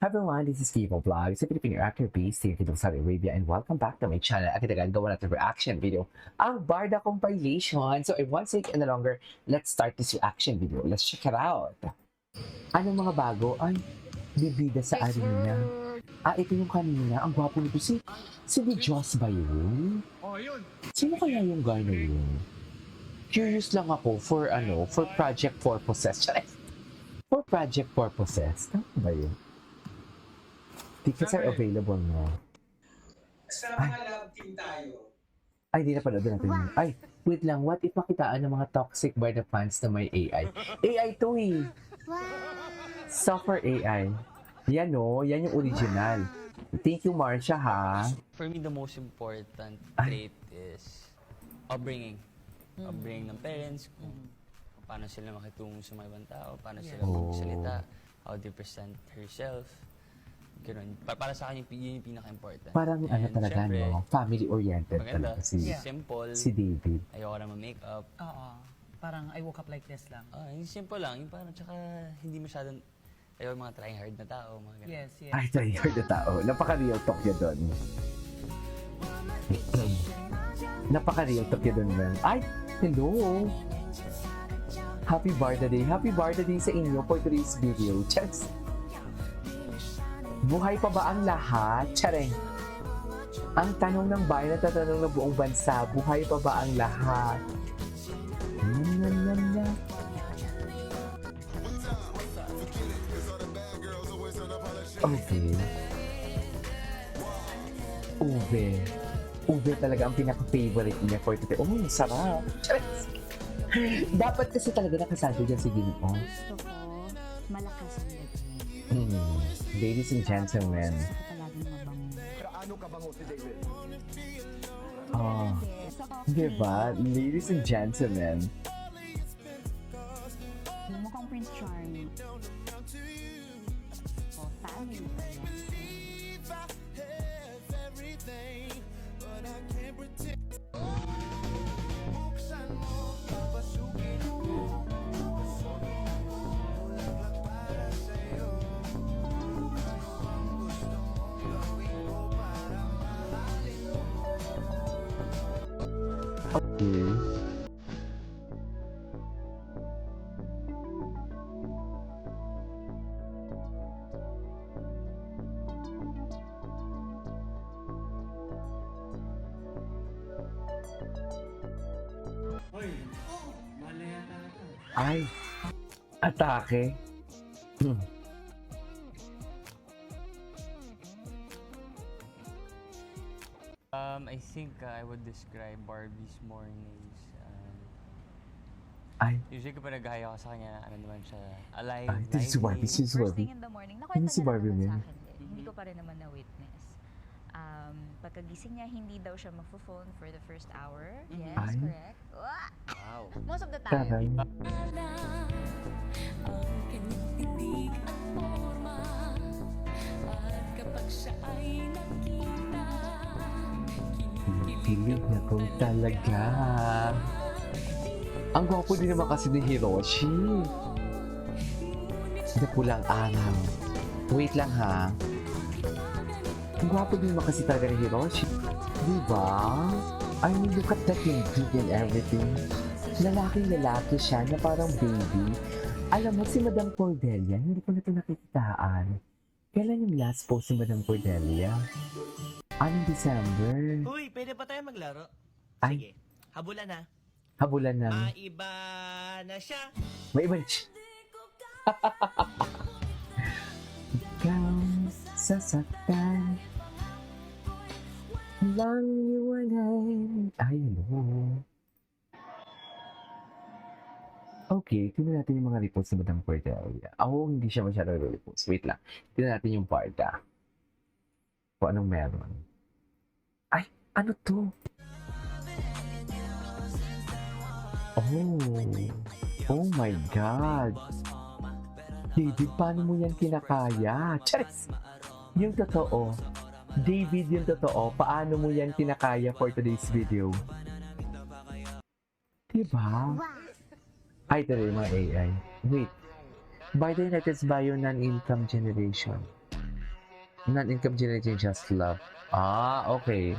Hi everyone, this is Kivo Vlog, sa Filipino actor based here in Saudi Arabia, and welcome back to my channel. At ito gawa natin reaction video, ang Barda compilation. So I won't take any longer, let's start this reaction video. Let's check it out. Anong mga bago? Ay, bibida sa arena. Ito yung kanina. Ang gwapo nito. Si Diyos ba yun? Oh, yun. Sino kaya yung guy na yun? Curious lang ako for project purposes. For project purposes. Tama ba yun? Tickets are available na. Sa mga love team tayo. Ay, di na pala natin yun. Ay, wait lang. What if makitaan ng mga toxic by the fans na may AI? AI to eh. Suffer AI. Yan o. Yan yung original. Thank you, Marcia, ha? For me, the most important trait is upbringing. Upbringing ng parents, kung paano sila makitungo sa mga ibang tao, paano sila magsalita, how they present herself. Ganun. Para sa akin, yun yung pinaka-important. Parang talaga, syempre, no? Family-oriented maganda, talaga simple, si David. ayoko na ma-makeup. Oo. Parang I woke up like this lang. Yung simple lang, yung parang tsaka hindi masyadong, ayoko mga trying hard na tao, mga ganun. Yes, yes. Ay, sorry, heard na tao. Napaka-real talk yun doon. Napaka-real talk yun doon, man. Ay, hello! Happy Barda Day. Happy Barda Day sa inyo for today's video. Cheers! Buhay pa ba ang lahat? Tsareng! Ang tanong ng bayan at tatanong ng buong bansa, buhay pa ba ang lahat? Yan. Okay. Ube talaga ang pinaka-favorite niya for today. Oh, sarap! Charis! Dapat kasi talaga nakasado dyan si Ginoo. Gusto ko malakas ang dating. Ladies and gentlemen. Gusto ko palaging mabango. Ano kabango si David? Oh, diba? Ladies and gentlemen. Mukhang Prince Charming. O, family pa yan. Okay. Hoy, mali yata ito. Ay, atake. I think I would describe Barbie's mornings. Ay, Usually kapag naghaya ako sa kanya, ano naman siya, alive, ay, this is Barbie, this is First Barbie. thing in the morning, Yun nakwento si niya Barbie naman man. sa akin din. Hindi ko pa rin naman na-witness. Pagkagising niya, hindi daw siya magpo-phone for the first hour. Yes, Ay. correct. Wah! wow. Most of the time. Taray. Kilig na ko talaga. Ang gwapo din naman kasi ni Hiroshi. Na pulang araw. Wait lang ha. Ang gwapo din naman kasi talaga ni Hiroshi. Diba? I mean, look at that yung big and everything. Lalaki siya na parang baby. Alam mo, si Madam Cordelia, hindi ko na ito nakikitaan. Kailan yung last post si Madam Cordelia? Anong December? Uy, pwede pa tayo maglaro? Ay. Sige, habulan na. Habulan ng... Maiba na siya. May iba na siya. Ikaw sasaktan lang iwanay. Ay, ano? Okay, tingnan natin yung mga reports ni Madam Cordelia. Hindi siya masyadong reports. Wait lang. Tingnan natin yung Barda. Kung anong meron. Ay, ano to? Oh my God. David, paano mo yan kinakaya? Charis! Yung totoo. David, yung totoo. Paano mo yan kinakaya for today's video? Diba? Ay, ito yung mga AI. Wait. By the United's Bio Non-Income Generation. Non-income generating just love. Ah, okay.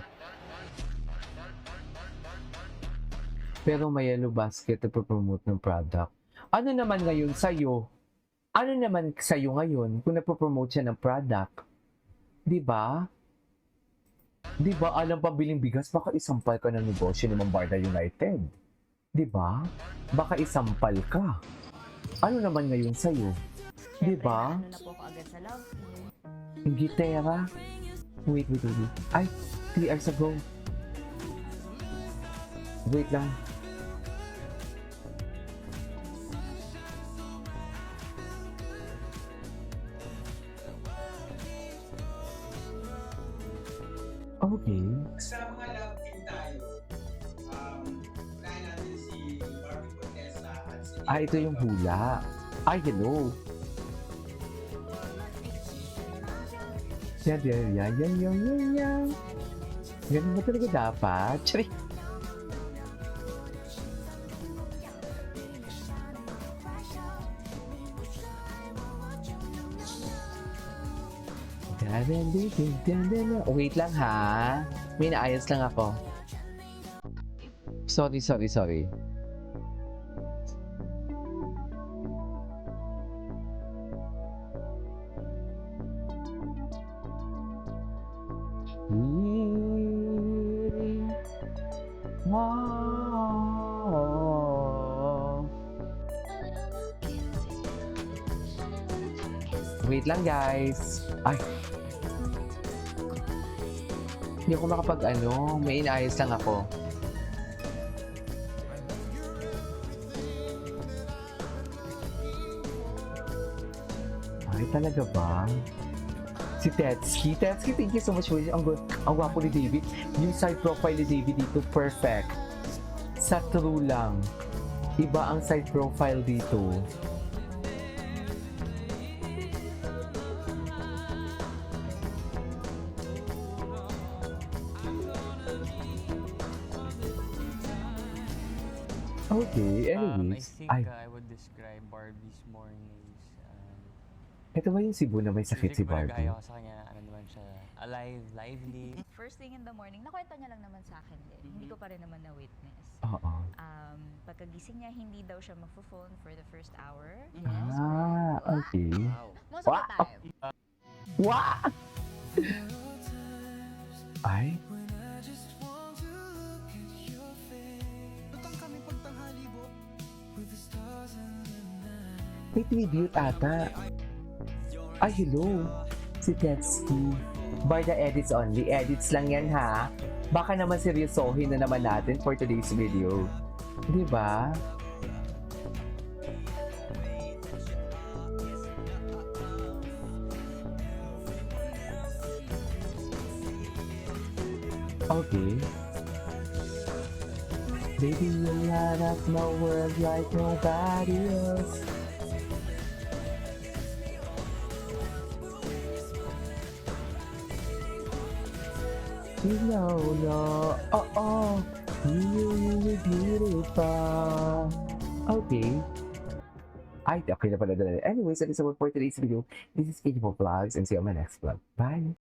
Pero may Yellow Basket na promote ng product. Ano naman ngayon sa'yo? Ano naman sa'yo ngayon kung napopromote siya ng product? Di ba? Di ba, alam pabiling bigas, baka isampal ka ng negosyo ni Mambarda United. Di ba? Baka isampal ka. Ano naman ngayon sa'yo? Di Siyempre, ba? ano na po ako agad sa love team. Yung gitera. Wait. Ay, 3 hours ago. Wait lang. Okay. Sa mga love team tayo, unahin natin si Barbie Contessa at si Ah, ito yung hula. Ay, hello. Yan. Ganun ba talaga dapat? Tsari. Wait lang ha. May naayos lang ako. Sorry. Wow. Wait lang guys. Ay. Hindi ako may inaayos lang ako. Ay, talaga ba? Si Tetsky, thank you so much for it. Ang gwapo ni David. Yung side profile ni David dito, perfect. Sa true lang. Iba ang side profile dito. Okay, I anyways. think Ay, I would describe Barbie's mornings. ito ba yung Cebu na may sakit si Barbie? Gaya ko sa kanya, ano naman siya, alive, lively. First thing in the morning, nakwento niya lang naman sa akin din. Hindi ko pa rin naman na-witness. Oo. Pagkagising niya, hindi daw siya magpo-phone for the first hour. Ah, okay. Most of the time. Wow! Ay? May tribute ata. Ay, hello. Si Tetsky. By the edits only. Edits lang yan ha. Baka naman seryosohin na naman natin for today's video. Di ba? Okay. Baby, you light up my world like nobody else. No. Oh. You beautiful. Okay. Ay, okay na pala. Anyways, that is all for today's video. This is Kate Vlogs and see you on my next vlog. Bye!